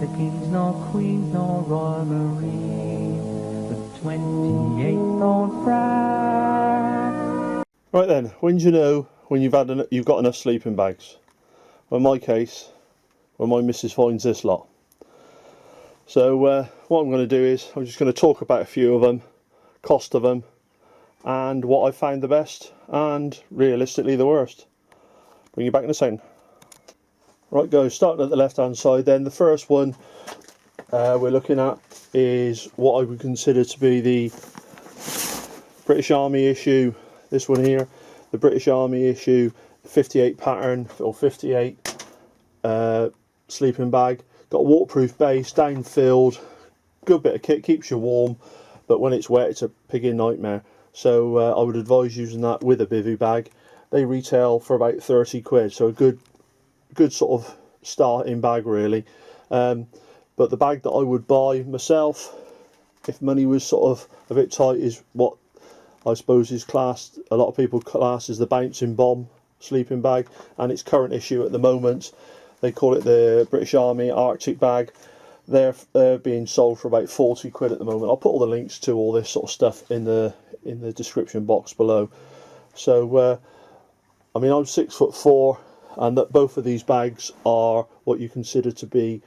neither kings nor queens nor royal marines, but 28 old brats. Right then, when do you know when you've got enough sleeping bags? Well, in my case, when my missus finds this lot. So what I'm going to do is I'm just going to talk about a few of them, cost of them, and what I found the best and realistically the worst. Bring you back in a second. Right guys, starting at the left hand side then, the first one we're looking at is what I would consider to be the British Army issue, this one here, the British Army issue 58 pattern or 58 sleeping bag. Got a waterproof base, down filled, good bit of kit, keeps you warm, but when it's wet it's a pigging nightmare. So I would advise using that with a bivvy bag. They retail for about 30 quid, so a good sort of starting bag really. But the bag that I would buy myself, if money was sort of a bit tight, is what I suppose is classed, a lot of people class as the bouncing bomb sleeping bag, and its current issue at the moment, they call it the British Army Arctic bag. They're being sold for about 40 quid at the moment. I'll put all the links to all this sort of stuff in the description box below. So I mean, I'm 6'4", and that both of these bags are what you consider to be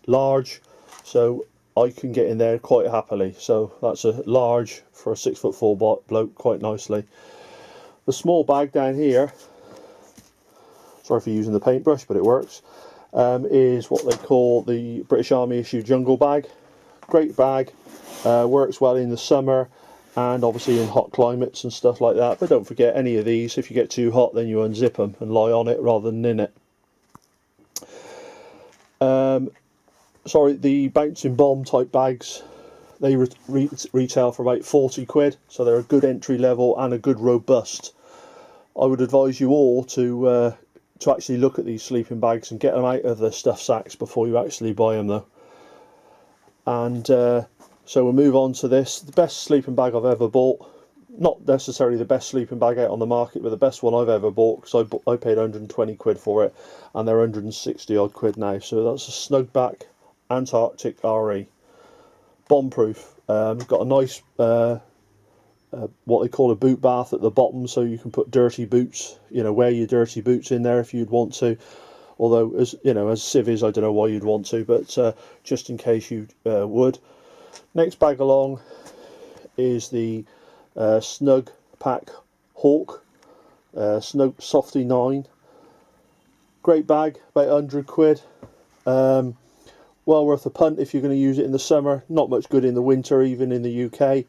large, so I can get in there quite happily. So that's a large for a 6'4" bloke, quite nicely. The small bag down here, sorry for using the paintbrush, but it works, is what they call the British Army issue jungle bag. Great bag, works well in the summer and obviously in hot climates and stuff like that. But don't forget, any of these, if you get too hot, then you unzip them and lie on it rather than in it. Sorry, the bouncing bomb type bags, they retail for about 40 quid, so they're a good entry level and a good robust. I would advise you all to actually look at these sleeping bags and get them out of the stuff sacks before you actually buy them though. And so we'll move on to this, the best sleeping bag I've ever bought. Not necessarily the best sleeping bag out on the market, but the best one I've ever bought, because I paid 120 quid for it, and they're 160 odd quid now. So that's a Snugpak Antarctic RE, bomb proof. Got a nice what they call a boot bath at the bottom, so you can put dirty boots, you know, wear your dirty boots in there if you'd want to. Although, as you know, as civvies, I don't know why you'd want to, but just in case you would. Next bag along is the Snugpak Hawk Softie 9. Great bag, about 100 quid. Well worth a punt if you're going to use it in the summer. Not much good in the winter, even in the UK,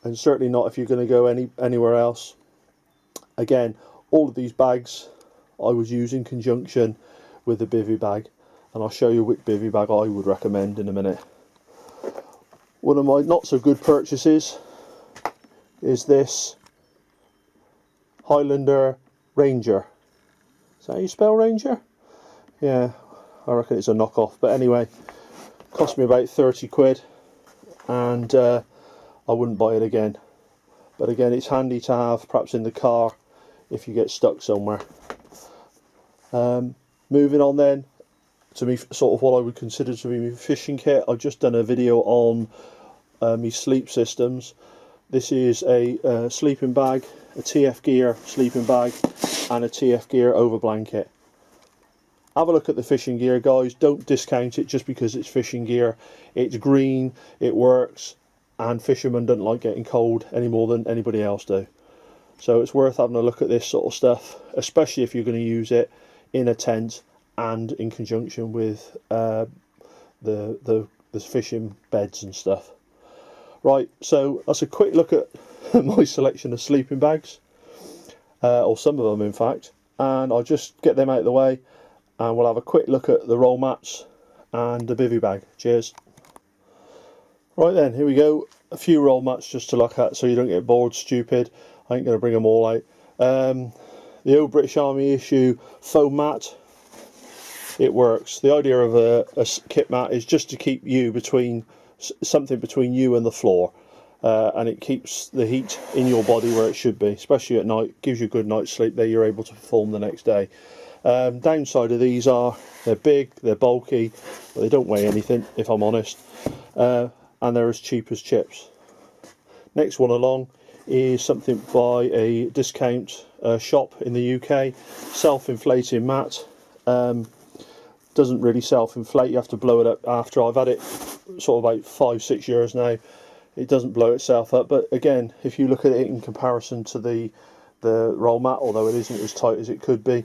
and certainly not if you're going to go anywhere else. Again, all of these bags I would use in conjunction with the bivvy bag, and I'll show you which bivvy bag I would recommend in a minute. One of my not so good purchases is this Highlander Ranger. Is that how you spell Ranger? Yeah, I reckon it's a knockoff, but anyway, cost me about 30 quid, and I wouldn't buy it again. But again, it's handy to have perhaps in the car if you get stuck somewhere. Moving on then to me, sort of what I would consider to be my fishing kit. I've just done a video on my sleep systems. This is a sleeping bag, a TF Gear sleeping bag, and a TF Gear over blanket. Have a look at the fishing gear, guys. Don't discount it just because it's fishing gear. It's green, it works, and fishermen don't like getting cold any more than anybody else do. So it's worth having a look at this sort of stuff, especially if you're going to use it in a tent and in conjunction with the fishing beds and stuff. Right, so that's a quick look at my selection of sleeping bags, or some of them in fact, and I'll just get them out of the way and we'll have a quick look at the roll mats and the bivvy bag. Cheers. Right then, here we go, a few roll mats just to look at so you don't get bored stupid. I ain't going to bring them all out. The old British Army issue foam mat, it works. The idea of a kit mat is just to keep you something between you and the floor, and it keeps the heat in your body where it should be, especially at night. Gives you a good night's sleep there, you're able to perform the next day. Downside of these are they're big, they're bulky, but they don't weigh anything, if I'm honest, and they're as cheap as chips. Next one along is something by a discount shop in the UK, self-inflating mat. Doesn't really self-inflate, you have to blow it up after. I've had it sort of about 5-6 years now. It doesn't blow itself up, but again, if you look at it in comparison to the roll mat, although it isn't as tight as it could be,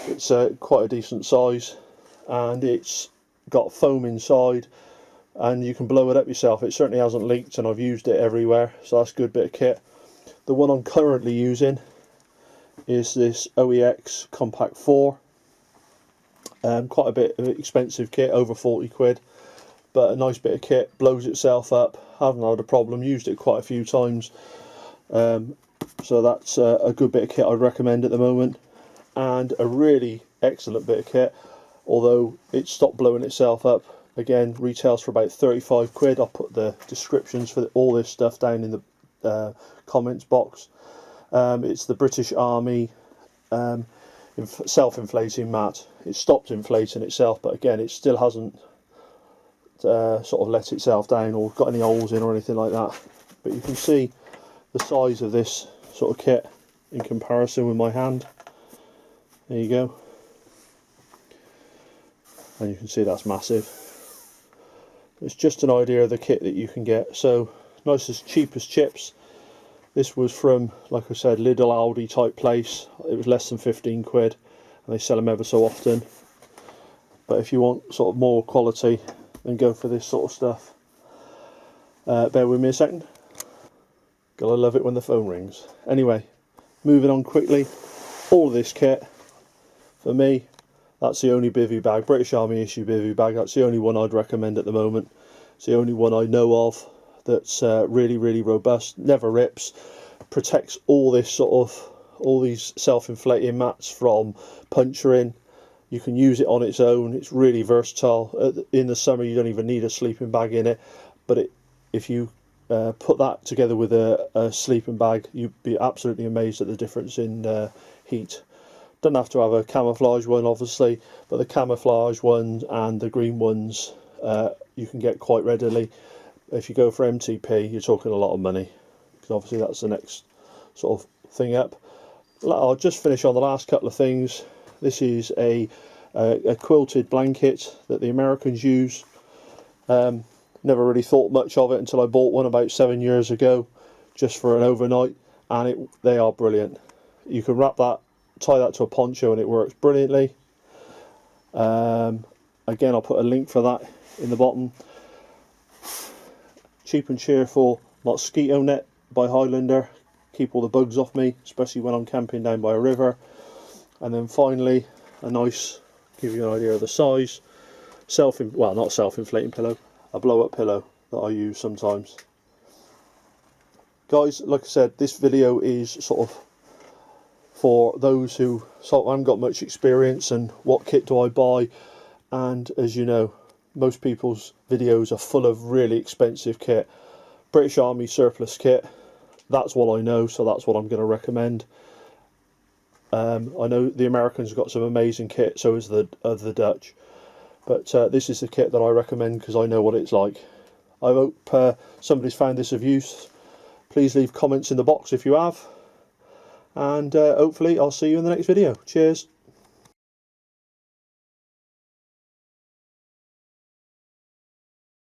it's quite a decent size, and it's got foam inside and you can blow it up yourself. It certainly hasn't leaked, and I've used it everywhere, so that's a good bit of kit. The one I'm currently using is this OEX Compact 4. Quite a bit of expensive kit, over 40 quid, but a nice bit of kit, blows itself up, haven't had a problem, used it quite a few times, so that's a good bit of kit I'd recommend at the moment. And a really excellent bit of kit, although it stopped blowing itself up, again retails for about 35 quid. I'll put the descriptions for all this stuff down in the comments box. It's the British Army self-inflating mat. It stopped inflating itself, but again it still hasn't sort of let itself down or got any holes in or anything like that. But you can see the size of this sort of kit in comparison with my hand. There you go, and you can see that's massive. It's just an idea of the kit that you can get. So nice, as cheap as chips. This was from, like I said, Lidl, Aldi type place. It was less than 15 quid, and they sell them ever so often. But if you want sort of more quality, then go for this sort of stuff. Bear with me a second. Gotta love it when the phone rings. Anyway, moving on quickly. All of this kit, for me, that's the only bivvy bag, British Army issue bivvy bag. That's the only one I'd recommend at the moment. It's the only one I know of that's really, really robust, never rips, protects all these self-inflating mats from puncturing. You can use it on its own. It's really versatile. In the summer, you don't even need a sleeping bag in it, but if you put that together with a sleeping bag, you'd be absolutely amazed at the difference in heat. Don't have to have a camouflage one, obviously, but the camouflage ones and the green ones you can get quite readily. If you go for MTP, you're talking a lot of money, because obviously that's the next sort of thing up. I'll just finish on the last couple of things. This is a quilted blanket that the Americans use. Never really thought much of it until I bought one about 7 years ago, just for an overnight, and they are brilliant. You can wrap that, tie that to a poncho, and it works brilliantly. Again, I'll put a link for that in the bottom. Cheap and cheerful mosquito net by Highlander. Keep all the bugs off me, especially when I'm camping down by a river. And then finally, a nice, give you an idea of the size, not self-inflating pillow, a blow-up pillow that I use sometimes. Guys, like I said, this video is sort of for those who haven't got much experience and what kit do I buy. And as you know, most people's videos are full of really expensive kit. British Army surplus kit, that's what I know, so that's what I'm going to recommend. I know the Americans got some amazing kit, so is the Dutch, but this is the kit that I recommend because I know what it's like. I hope somebody's found this of use. Please leave comments in the box if you have, and hopefully I'll see you in the next video. Cheers.